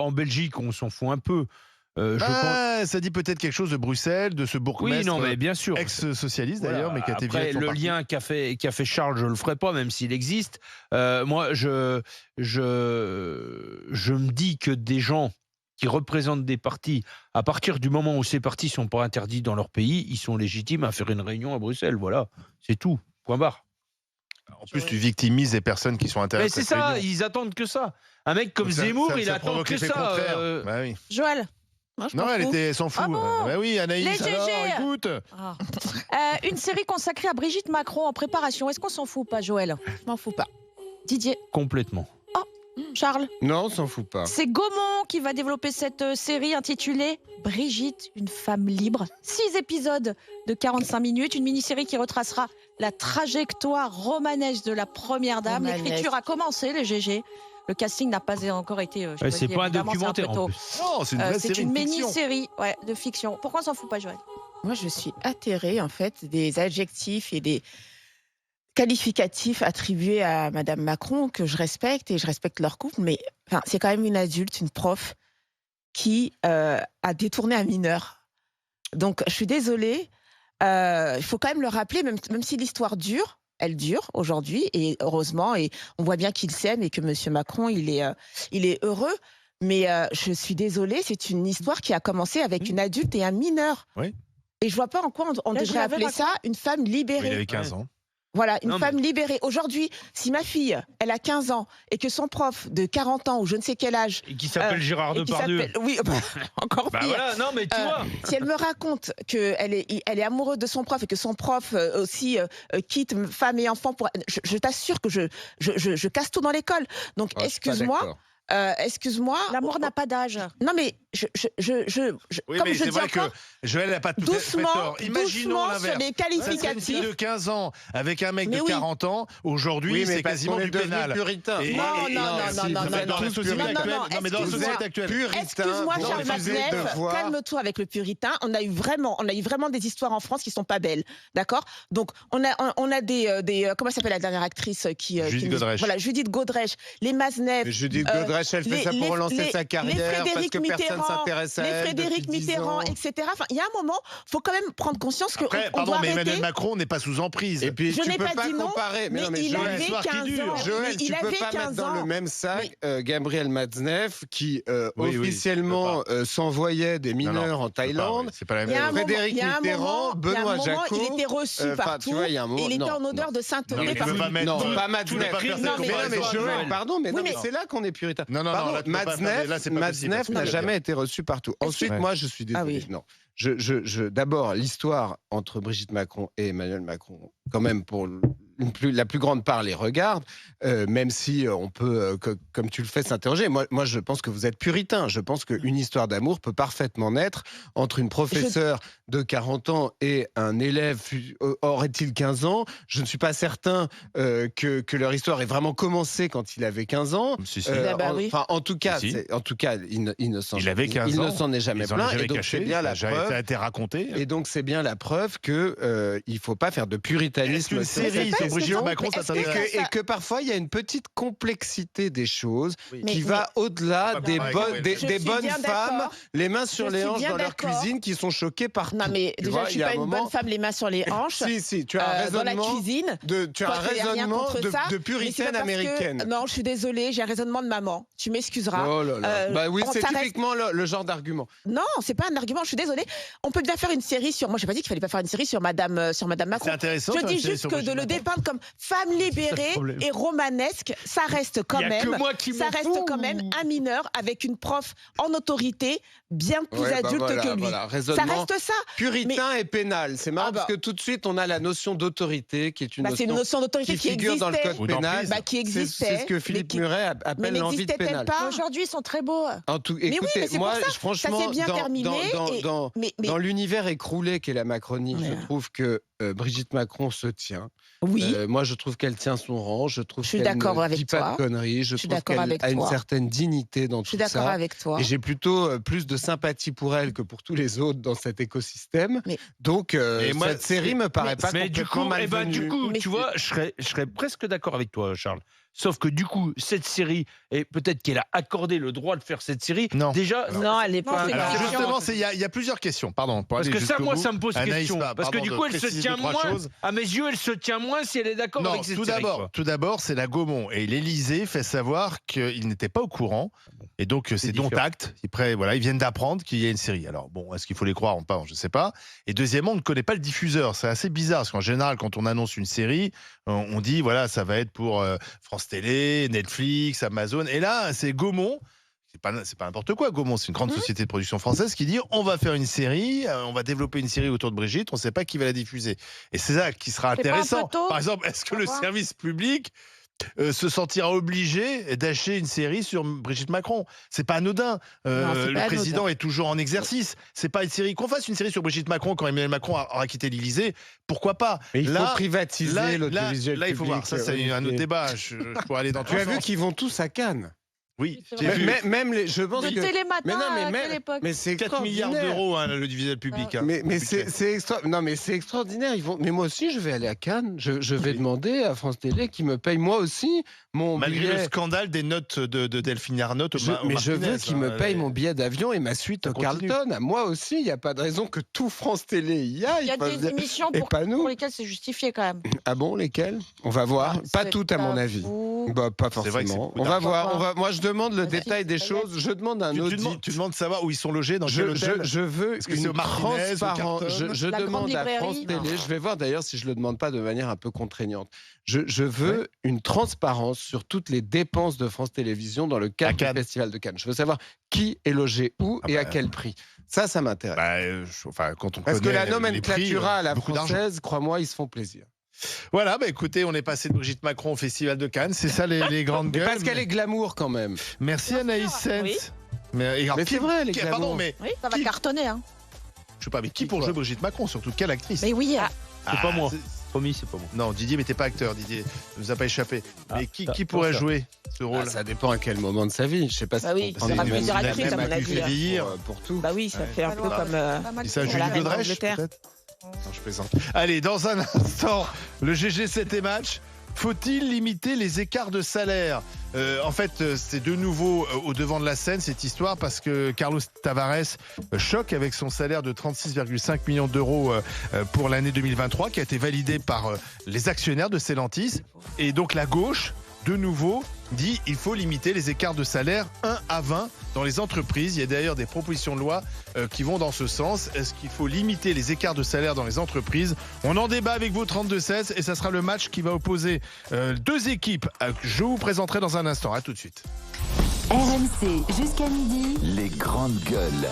en Belgique, on s'en fout un peu. Ça dit peut-être quelque chose de Bruxelles, de ce bourgmestre Oui, non, mais bien sûr. ex-socialiste d'ailleurs, mais qui a été viré Après, de son le parti. lien qu'a fait Charles, je le ferai pas, même s'il existe. Moi, je me dis que des gens qui représentent des partis, à partir du moment où ces partis sont pas interdits dans leur pays, ils sont légitimes à faire une réunion à Bruxelles. Voilà, c'est tout. Point barre. En plus, tu victimises les personnes qui sont Mais intéressées. c'est ça, ils attendent que ça. Un mec comme Zemmour, il attend provoque que l'effet ça. contraire. Bah oui. Joël. Moi, je m'en Non, fous. elle s'en fout. Ah bon Bah oui, Anaïs, Les alors, GG. écoute. Ah. Une série consacrée à Brigitte Macron en préparation. Est-ce qu'on s'en fout pas, Joël? Je m'en fous pas. Didier? Complètement. Charles? Non, on s'en fout pas. C'est Gaumont qui va développer cette série intitulée Brigitte, une femme libre. 6 épisodes de 45 minutes, une mini-série qui retracera la trajectoire romanesque de la première dame. Romanesque. L'écriture a commencé, les GG. Le casting n'a pas encore été choisi. C'est pas un Évidemment, c'est documentaire peu tôt. en plus. Non, c'est une vraie C'est série une de fiction. mini-série de fiction. Pourquoi on s'en fout pas, Joël? Moi, je suis atterrée, en fait, des adjectifs et des qualificatifs attribués à Madame Macron, que je respecte, et je respecte leur couple, mais enfin, c'est quand même une adulte, une prof, qui a détourné un mineur. Donc, je suis désolée. Il faut quand même le rappeler, même si l'histoire dure, elle dure aujourd'hui, et heureusement, et on voit bien qu'il s'aime et que Monsieur Macron, il est heureux. Mais je suis désolée, c'est une histoire qui a commencé avec une adulte et un mineur. Oui. Et je vois pas en quoi on Là, je devrait l'avais appeler ça une femme Il libérée. avait 15 ans. Voilà, une Non, femme libérée. Aujourd'hui, si ma fille, elle a 15 ans et que son prof de 40 ans ou je ne sais quel âge... Et qui s'appelle Gérard et qui Depardieu. s'appelle- Oui, encore Bah pire. voilà, non mais tu vois. Si elle me raconte qu'elle est amoureuse de son prof et que son prof aussi quitte femme et enfant pour... Je t'assure que je casse tout dans l'école. Donc, Ah, je suis pas excuse-moi. d'accord. Excuse-moi. L'amour n'a pas d'âge. Non, mais Oui, comme mais je c'est dis vrai que encore, Joël n'a pas tout fait doucement, tort. Imaginons doucement sur l'inverse. les Une qualificatifs. fille de 15 ans avec un mec Mais de oui. 40 ans, aujourd'hui, Oui, mais c'est parce quasiment qu'on est du devenu pénal. puritain. Et- Non, et- non, et- non, si, non, vous non, êtes dans non, la société non, non, actuelle. non, Non, mais dans la excuse-moi. société actuelle. Excuse-moi, vous Charles refusez de Maznef, voir- calme-toi avec le puritain. On a eu vraiment des histoires en France qui sont pas belles, d'accord? Donc on a des comment s'appelle la dernière actrice qui Judith nous- Godrèche. Voilà, Judith Godrèche, les Maznef. Mais Judith Godrèche, elle fait ça pour relancer sa carrière parce que personne s'intéresse à les elle Frédéric depuis 10 ans. Mitterrand, etc. Enfin, il y a un moment, faut quand même prendre conscience que Après, on pardon, doit mais arrêter. Emmanuel Macron n'est pas sous emprise. Et puis Je tu n'ai peux pas pas dit non, comparer. mais Mais il Joël, avait l'histoire qui 15 dure. ans. Joël, Mais tu il peux avait pas 15 mettre dans ans. le même sac Gabriel Matzneff qui Oui, oui, officiellement s'envoyait des mineurs en Thaïlande. C'est pas la Il y a un même. moment- Frédéric il y a un Mitterrand, moment- il y a un Benoît moment, Jacot, il était reçu enfin, partout. tu vois, il y a un moment- et il était non, en odeur non. de sainteté Non, mais tu peux partout. pas mettre- Non, tu pas peux Matzneff. pas faire cette Non, mais- comparaison. Joël, pardon, mais, Oui, non, mais mais- c'est là qu'on est puritain. Non, non, Pardon, là, tu peux pas faire- là, c'est pas possible. Matzneff n'a Non, mais- jamais été reçu partout. Ensuite, que- moi, je suis désolé. Ah oui. Non. D'abord, l'histoire entre Brigitte Macron et Emmanuel Macron, quand même, pour la plus grande part, les regarde, même si on peut, comme tu le fais, s'interroger. Moi, je pense que vous êtes puritain. Je pense qu'une histoire d'amour peut parfaitement naître entre une professeure de 40 ans et un élève, aurait-il 15 ans. Je ne suis pas certain que leur histoire ait vraiment commencé quand il avait 15 ans. Si, si. Ah bah oui. Enfin, en tout cas, Si. il ne s'en Il avait 15 il ans. ne s'en est jamais Ils en ont plaint. jamais Et donc, caché. c'est bien la Ça a preuve. été raconté. Et donc, c'est bien la preuve que il faut pas faire de puritanisme. Est-ce qu'une sur série cette sur Brigitte question. Macron, ça est-ce que- t'intéresse Et que parfois, il y a une petite complexité des choses Oui. qui Mais- va au-delà Pas des, pareil, bonnes- ouais. des, Je des suis bonnes bien femmes, d'accord. les mains sur Je les suis hanches bien dans leur d'accord. cuisine, qui sont choquées partout. Non, mais Tu déjà, vois, je il suis y a pas un une moment- bonne femme, les mains sur les hanches. Si, tu as un dans la raisonnement cuisine. tu as un Quoique, il y a rien raisonnement contre de ça, mais c'est puritaine pas parce que- américaine. Non, je suis désolée, j'ai un raisonnement de maman. Tu m'excuseras. Oh là là. Bah oui, c'est ça reste- typiquement le genre d'argument. Non, c'est pas un argument. Je suis désolée. On peut bien faire une série sur. Moi, j'ai pas dit qu'il fallait pas faire une série sur Madame Macron. C'est intéressant. Je faire dis une série juste sur que de Brigitte le Macron. dépeindre comme femme libérée problème. et romanesque, ça reste quand Il y a même. que moi qui Ça m'en reste fous. quand même un mineur avec une prof en autorité bien plus Ouais, bah adulte voilà, que lui. voilà, Ça raisonnement reste ça. puritain et pénal. C'est marrant Ah bah. parce que tout de suite, on a la notion d'autorité qui est une Bah, c'est une notion notion d'autorité qui qui figure dans le existait. code Ou pénal. d'emprise. Bah, qui C'est existait. ce que mais Philippe qui- Muret Mais appelle l'envie de n'existait-elle pénal. pas? Aujourd'hui, ils sont très beaux. En tout, Mais oui, écoutez, mais c'est moi, pour ça, franchement, ça s'est bien terminé. et- mais- dans l'univers écroulé qu'est la Macronie, Mais- je trouve que Brigitte Macron se tient. Oui. Moi, je trouve qu'elle tient son rang. Je trouve Je suis qu'elle d'accord ne avec dit pas toi. de conneries. Je suis trouve d'accord qu'elle avec a une toi. certaine dignité dans Je suis tout d'accord ça. avec toi. Et j'ai plutôt plus de sympathie pour elle que pour tous les autres dans cet écosystème. Mais- Donc, Et moi, cette série me paraît pas Mais du coup, coup, malvenue. du coup, Mais tu vois, je serais presque d'accord avec toi, Charles. Sauf que du coup, cette série, et peut-être qu'elle a accordé le droit de faire cette série. Non. Déjà, Non, elle n'est Non, pas. c'est Alors une question. justement, il y a plusieurs questions. Pardon. pour parce aller que ça, jusqu'au moi, bout. ça me pose Anaïs, question. bah, Parce que du pardon coup, de elle se préciser tient deux, trois moins. choses. À mes yeux, elle se tient moins si elle est d'accord Non, avec cette tout série. quoi. d'abord, c'est la Gaumont. Et l'Élysée fait savoir qu'il n'était pas au courant. Et donc, c'est dont différent. acte. Voilà, ils viennent d'apprendre qu'il y a une série. Alors, bon, est-ce qu'il faut les croire ou pas? Je ne sais pas. Et deuxièmement, on ne connaît pas le diffuseur. C'est assez bizarre. Parce qu'en général, quand on annonce une série, on dit, voilà, ça va être pour France Télé, Netflix, Amazon. Et là, c'est Gaumont. C'est pas n'importe quoi, Gaumont. C'est une grande société de production française qui dit on va faire une série, on va développer une série autour de Brigitte, on ne sait pas qui va la diffuser. Et c'est ça qui sera C'est pas un peu intéressant. tôt? Par exemple, est-ce que le Pourquoi service public se sentira obligé d'acheter une série sur Brigitte Macron? C'est pas anodin. Non, c'est Le pas président anodin. est toujours en exercice. C'est pas une série qu'on fasse une série sur Brigitte Macron quand Emmanuel Macron aura quitté l'Élysée. Pourquoi pas? Mais il faut Là, privatiser l'audiovisuel là, il faut voir. Ça, c'est un autre débat. Je pourrais aller dans tous Tu as les vu sens. qu'ils vont tous à Cannes. Oui, C'est j'ai vrai. vu. Même les, je pense De que. Télématin Mais non, mais à quelle même. époque? Mais c'est 4 milliards extraordinaire. d'euros, hein, l'audiovisuel public. hein. Mais Budget. Non, mais c'est extraordinaire. Mais moi aussi, je vais aller à Cannes. Je vais demander à France Télé qui me paye moi aussi mon Malgré le billet. scandale des notes de Delphine Arnault, Mais je veux qu'il me paye mon billet d'avion et ma suite Ça au continue. Carlton. À moi aussi, il n'y a pas de raison que tout France Télé y aille. Il y a Enfin, des émissions et pour, pas nous. pour lesquelles c'est justifié quand même. Ah bon, lesquels? On va voir. Pas C'est toutes, à mon avis. fou. Bah, pas C'est vrai que c'est forcément. beaucoup On va d'argent. voir. Moi, je demande le Vas-y, détail des vas-y. choses. Je demande un audit. Tu demandes de savoir où ils sont logés, dans quel hôtel. Je veux Est-ce que c'est une au Martinez, au transparence. Carlton Je La grande demande à librairie, France non. Télé. Je vais voir d'ailleurs si je le demande pas de manière un peu contraignante. Je veux une transparence sur toutes les dépenses de France Télévisions dans le cadre À du Cannes. Festival de Cannes. Je veux savoir qui est logé où Ah et bah, à quel prix. Ça m'intéresse. Bah, enfin, quand on Parce que connaît la les prix, nomenclatura à la beaucoup d'argent. française, crois-moi, ils se font plaisir. Voilà, bah écoutez, on est passé de Brigitte Macron au Festival de Cannes. C'est ça les grandes Mais gueules. parce qu'elle est glamour quand même. Merci Bien Anaïs sûr, Sens. oui. Mais, Mais c'est vrai, elle est pardon, glamour. mais Oui, ça va Qui- cartonner. Hein. je sais pas, mais qui pour Quoi jouer Brigitte Macron? Surtout quelle actrice? Mais oui, C'est pas moi. c'est- Promis, c'est pas moi. Non, Didier, mais t'es pas acteur, Didier. Ça nous a pas échappé. Ah, Mais qui ça, pourrait ça. jouer ce rôle? Ah, ça dépend à quel moment de sa vie. Je sais pas si Bah oui, on ça prend sera des plusieurs mêmes- actrices, la à même mon avis, actrice hein. vieillir. pour tout. Bah oui, ça Ouais. fait un peu Alors, comme. pas mal Et ça, de Julie la reine Godrèche, d'Angleterre. peut-être? Non, je plaisante. Allez, dans un instant, le GG 7 et match. Faut-il limiter les écarts de salaire? En fait, c'est de nouveau au devant de la scène cette histoire parce que Carlos Tavares choque avec son salaire de 36,5 millions d'euros pour l'année 2023 qui a été validé par les actionnaires de Stellantis. Et donc la gauche, de nouveau, dit il faut limiter les écarts de salaire 1 à 20 dans les entreprises. Il y a d'ailleurs des propositions de loi qui vont dans ce sens. Est-ce qu'il faut limiter les écarts de salaire dans les entreprises? On en débat avec vous 32-16 et ça sera le match qui va opposer deux équipes que je vous présenterai dans un instant. À tout de suite. RMC jusqu'à midi. Les grandes gueules.